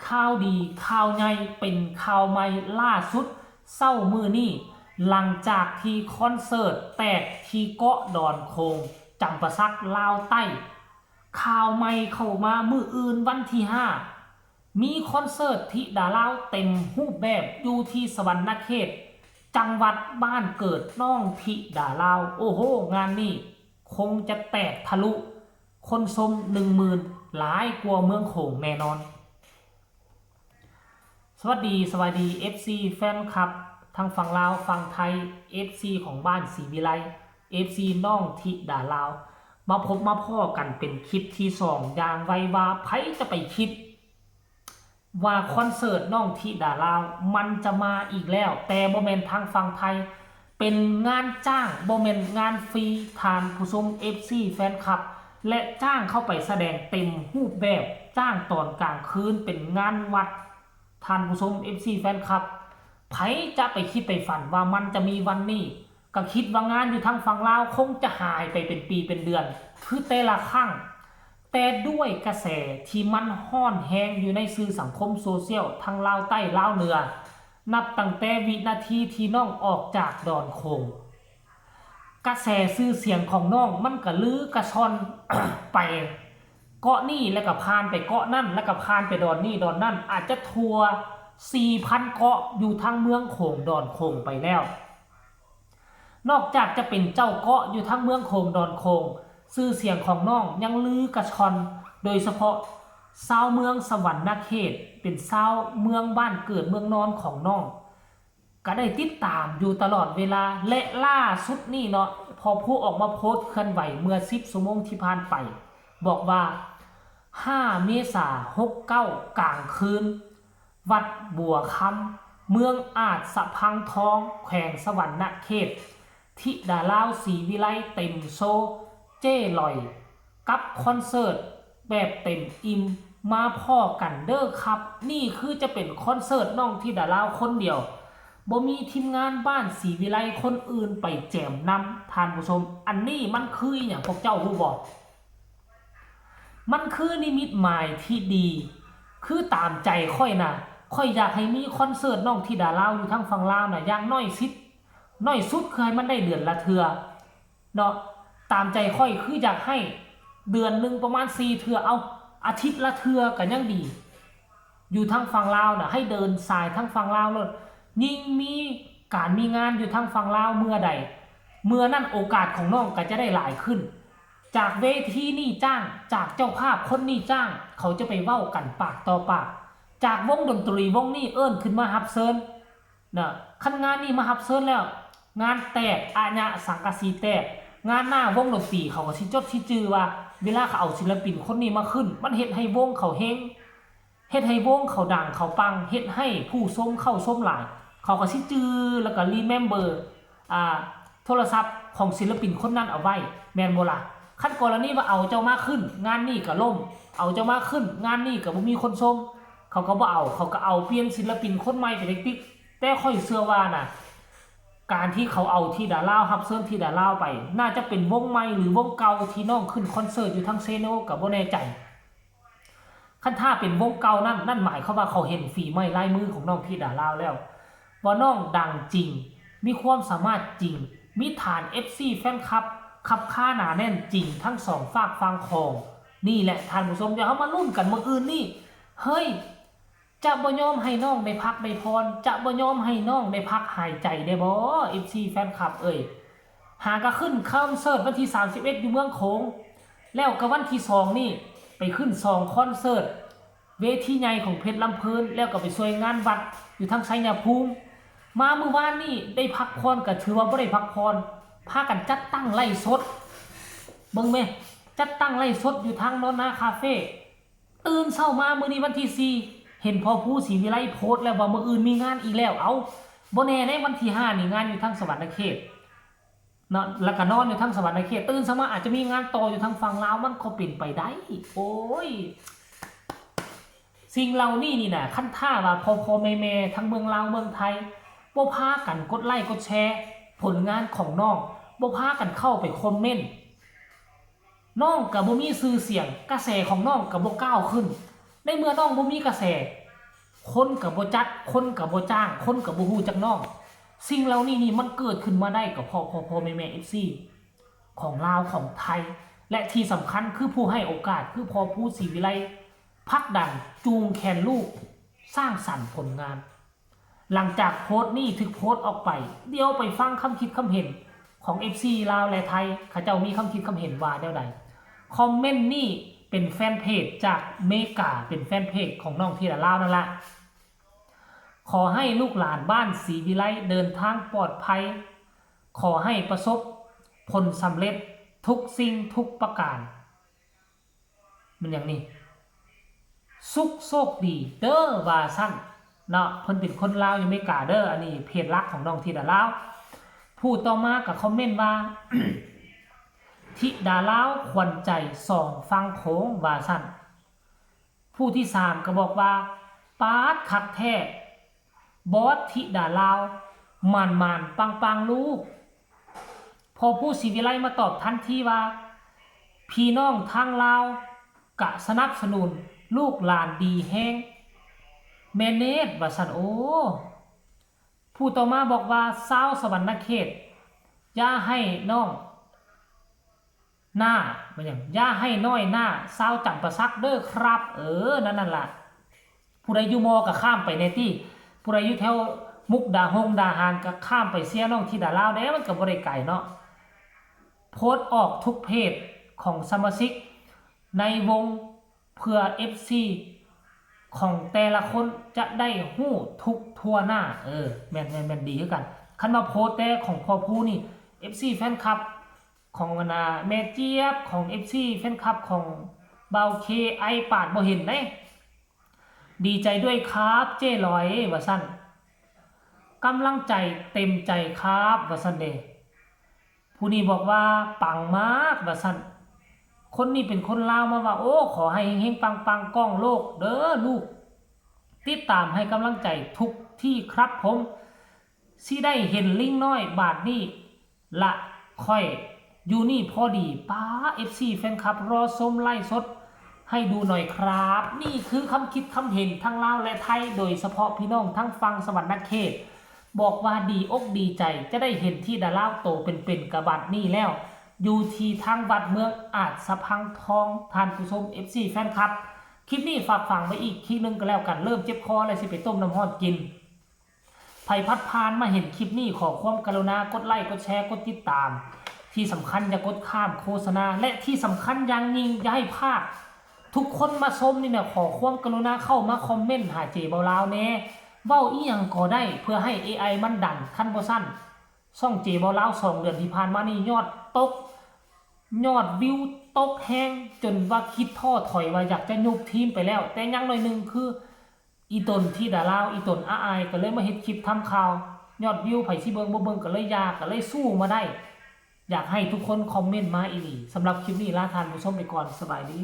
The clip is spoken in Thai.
ข่าวดีข่าวใหญ่เป็นข่าวใหม่ล่าสุดเศร้ามือนี่หลังจากที่คอนเสิร์ตแตกที่เกาะดอนโคงจำปาสักลาวใต้ข่าวใหม่เข้ามามืออื่นวันที่5มีคอนเสิร์ตที่ดาลาวเต็มรูปแบบอยู่ที่สวรรณเขตจังหวัดบ้านเกิดน้องธิดาลาวโอ้โหงานนี้คงจะแตกทะลุคนชม10,000หลายกว่าเมืองโขงแน่นอนสวัสดีFC แฟนคลับทางฝั่งลาวฝั่งไทย FC ของบ้านศรีวิไล FC น้องธิดาลาวมาพบมาพ่อกันเป็นคลิปที่2อย่างไวว่าไผจะไปคิดว่าคอนเสิร์ตน้องธิดาลาวมันจะมาอีกแล้วแต่บ่แม่นทางฝั่งไทยเป็นงานจ้างบ่แม่นงานฟรีทานผู้ชม FC แฟนคลับและจ้างเข้าไปแสดงเต็มรูปแบบจ้างตอนกลางคืนเป็นงานวัดท่านผู้ชม FC แฟนคลับไผจะไปคิดไปฝันว่ามันจะมีวันนี้ก็คิดว่างานอยู่ทางฝั่งลาวคงจะหายไปเป็นปีเป็นเดือนคือแต่ละครั้งแต่ด้วยกระแสที่มันฮ้อนแฮงอยู่ในสื่อสังคมโซเชียลทั้งลาวใต้ลาวเหนือนับตั้งแต่วินาทีที่น้องออกจากดอนโคงกระแสชื่อเสียงของน้องมันก็ลือกระชอน ไปเกาะนี่แล้วก็ผ่านไปเกาะนั่นแล้วก็ผ่านไปดอนนี่ดอนนั่นอาจจะทัวร์ 4,000 เกาะอยู่ทางเมืองโขงดอนโขงไปแล้วนอกจากจะเป็นเจ้าเกาะอยู่ทางเมืองโขงดอนโขงชื่อเสียงของน้องยังลือกระชอนโดยเฉพาะชาวเมืองสวรรณเขตเป็นชาวเมืองบ้านเกิดเมืองนอนของน้องก็ได้ติดตามอยู่ตลอดเวลาและล่าสุดนี่เนาะพอผู้ออกมาโพสต์เคลื่อนไหวเมื่อ10 ชั่วโมงที่ผ่านไปบอกว่า5 เมษายน 69กลางคืนวัดบัวคำเมืองอาจสะพังทองแขวงสวรรณเขตธิดาลาวศรีวิไลเต็มโชว์เจ้ลอยกับคอนเสิร์ตแบบเต็มอิ่มมาพ่อกันเด้อครับนี่คือจะเป็นคอนเสิร์ตน้องธิดาลาวคนเดียวบ่มีทีมงานบ้านศรีวิไลคนอื่นไปแจมนำท่านผู้ชมอันนี้มันคืออย่างพวกเจ้ารู้บ่มันคือนิมิตหมายที่ดีคือตามใจค่อยนะค่อยอยากให้มีคอนเสิร์ตน้องธิดาลาวอยู่ทางฝั่งลาวน่ะอย่างน้อยสุดคือให้มันได้เดือนละเทื่อเนาะตามใจค่อยคืออยากให้เดือนนึงประมาณ4 เทื่อเอาอาทิตย์ละเทื่อก็ยังดีอยู่ทางฝั่งลาวน่ะให้เดินสายทางฝั่งลาวเลยยิ่งมีการมีงานอยู่ทางฝั่งลาวเมื่อใดเมื่อนั้นโอกาสของน้องก็จะได้หลายขึ้นจากเวทีนี่จ้างจากเจ้าภาพคนนี่จ้างเขาจะไปเว้ากันปากต่อปากจากวงดนตรีวงนี้เอิ้นขึ้นมาฮับเซิร์นนะคันงานนี้มาฮับเซิร์นแล้วงานแตกอาญะสังกะสีแตกงานหน้าวงดนตรีเขาก็สิจดสิจือว่าเวลาเขาเอาศิลปินคนนี้มาขึ้นมันเฮ็ดให้วงเขาเฮงเฮ็ดให้วงเขาดังเขาปังเฮ็ดให้ผู้ชมเข้าชมหลายเขาก็สิจือแล้วก็รีเมมเบอร์โทรศัพท์ของศิลปินคนนั้นเอาไว้แม่นบ่ล่ะขั้นกรณีว่าเอาเจ้ามาขึ้นงานนี้ก็ล่มเอาเจ้ามาขึ้นงานนี้ก็บ่มีคนชมเขาก็บ่เอาเขาก็เอาเปลี่ยนศิลปินคนใหม่ไปติ๊กแต่ค่อยเชื่อว่าน่ะการที่เขาเอาที่ดาลาวฮับเซิร์นที่ดาลาวไปน่าจะเป็นวงใหม่หรือวงเก่าที่น้องขึ้นคอนเสิร์ตอยู่ทั้งเซโนก็บ่แน่ใจคันถ้าเป็นวงเก่านั่นหมายความว่าเขาเห็นฝีไม้ลายมือของน้องที่ดาลาวแล้วว่าน้องดังจริงมีความสามารถจริงมีฐาน FC แฟนคลับขับค่าหนาแน่นจริงทั้งสองฝากฟังของนี่แหละท่านผู้ชมอย่าเอามาลุ้นกันมื้ออื่นนี่เฮ้ยจะบ่ยอมให้น้องได้พักได้พรจะบ่ยอมให้น้องได้พักหายใจได้บ่ FC แฟนคลับหาก็ขึ้นคอนเสิร์ตวันที่31อยู่เมืองโขงแล้วก็วันที่2นี่ไปขึ้น2คอนเสิร์ตเวทีใหญ่ของเพชรลำเพลินแล้วก็ไปช่วยงานวัดอยู่ทางชัยภูมิมาเมื่อวานนี่ได้พักพรก็ถือว่าบ่ได้พักพรพากันจัดตั้งไล่สดเบิ่งแม่จัดตั้งไล่สดอยู่ทางโนนาคาเฟ่ตื่นเช้ามามื้อนี้วันที่4เห็นพ่อผู้ศรีวิไลโพสต์แล้วว่ามื้ออื่นมีงานอีกแล้วเอาบ่แน่ในวันที่5นี่งานอยู่ทางสวรรณเขตเนาะแล้วก็นอนอยู่ทางสวรรณเขตตื่นเช้ามาอาจจะมีงานต่ออยู่ทางฝั่งลาวมันก็เป็นไปได้โอ้ยสิ่งเหล่านี้นี่น่ะคันท่าว่าพ่อแม่ทั้งเมืองลาวเมืองไทยบ่พากันกดไลค์กดแชร์ผลงานของน้องบ่พากันเข้าไปคอมเมนต์น้องกับบ่มีชื่อเสียงกระแสของน้องกับบ่ก้าวขึ้นในเมื่อน้องบ่มีกระแส คนกับบ่จัดคนกับบ่จ้างคนกับบ่ฮู้จักน้องสิ่งเหล่านี้นี่มันเกิดขึ้นมาได้กับพ่อแม่ FC ของลาวของไทยและที่สำคัญคือผู้ให้โอกาสคือพอผู้ศรีวิไลพักดันจูงแขนลูกสร้างสรรค์ผลงานหลังจากโพสต์นี้ถึกโพสต์ออกไปเดี๋ยวไปฟังคำคิดคำเห็นของ FC ลาวและไทยเขาเจ้ามีคำคิดคำเห็นว่าแนวใดคอมเมนต์นี่เป็นแฟนเพจจากเมกาเป็นแฟนเพจของน้องที่ลาวนั่นแหละขอให้ลูกหลานบ้านศรีวิไลเดินทางปลอดภัยขอให้ประสบผลสำเร็จทุกสิ่งทุกประการมันอย่างนี้สุขโชคดีเด้อว่าสั้นเนาะเพิ่นเป็นคนลาวอยู่เมกาเด้ออันนี้เพจลักของน้องธิดาลาวผู้ต่อมากับคอมเมนต์ว่า ธิดาลาวขวัญใจสองฟังโขงว่าสั้นผู้ที่3ก็บอกว่าปาดคักแท้บอสธิดาลาวมันปังลูกพอผู้ศรีวิไลมาตอบทันทีว่าพี่น้องทางลาวกะสนับสนุนลูกหลานดีแห้งแมเนตว่าสันโอผู้ต่อมาบอกว่าสาวสวรรณเขตอย่าให้น้องหน้าเป็นอย่างอย่าให้น้อยหน้าสาวจำประซักเด้อครับนั่นล่ะผู้ใดอยู่มอก็ข้ามไปในที่ผู้ใดอยู่แถวมุกดาหารก็ข้ามไปเสียน้องที่ดาลาวได้มันก็บ่ได้ไกลเนาะโพสต์ออกทุกเพจของสมาชิกในวงเพื่อ FC ของแต่ละคนจะได้ฮู้ทุกทั่วหน้าแม่นดีคือกันคันมาโพสต์แต่ของพ่อผู้นี่ FC แฟนคลับของแม่เจี๊ยบของ FC แฟนคลับของเบาเคไอปาดบ่เห็นเด้ดีใจด้วยครับเจ้ลอยว่าซั่นกำลังใจเต็มใจครับว่าซั่นเด้ผู้นี้บอกว่าปังมากว่าซั่นคนนี้เป็นคนลาวมาว่าโอ้ขอให้เฮงๆปังๆก้องโลกเด้อลูกติดตามให้กำลังใจทุกที่ครับผมสิได้เห็นลิงน้อยบาทนี้ละค่อยอยู่นี่พอดีป้า FC แฟนคลับรอชมไล่สดให้ดูหน่อยครับนี่คือคำคิดคำเห็นทั้งลาวและไทยโดยเฉพาะพี่น้องทั้งฟังสวรรณเขตบอกว่าดีอกดีใจจะได้เห็นที่ดาลาวโตเป็นกระบัดนี่แล้วอยู่ที่ทางวัดเมืองอาจสะพังทองท่านผู้ชม FC แฟนคลับคลิปนี้ฝากฝังไว้อีกคลิปนึงก็แล้วกันเริ่มเจ็บคอเลยสิไปต้มน้ำร้อนกินไผพัดพานมาเห็นคลิปนี้ขอความกรุณากดไลค์กดแชร์กดติดตามที่สำคัญอย่ากดข้ามโฆษณาและที่สำคัญอย่างยิ่งอย่าให้พลาดทุกคนมาชมนี่เนี่ยขอความกรุณาเข้ามาคอมเมนต์หาเจเบาลาวแน่เว้าอีหยังก็ได้เพื่อให้ AI มันดันคันบ่สั้นช่องเจเบาลาว2 เดือนที่ผ่านมานี่ยอดตกยอดวิวตกแห้งจนว่าคิดท้อถอยว่าอยากจะยุบทีมไปแล้วแต่ยังหน่อยนึงคืออีตนที่ดาลาวอีตนอายก็เลยมาเฮ็ดคลิปทำข่าวยอดวิวไผสิเบิ่งบ่เบิ่งก็เลยยากก็เลยสู้มาได้อยากให้ทุกคนคอมเมนต์มาอีหลีสำหรับคลิปนี้ลาท่านผู้ชมไปก่อนสบายดี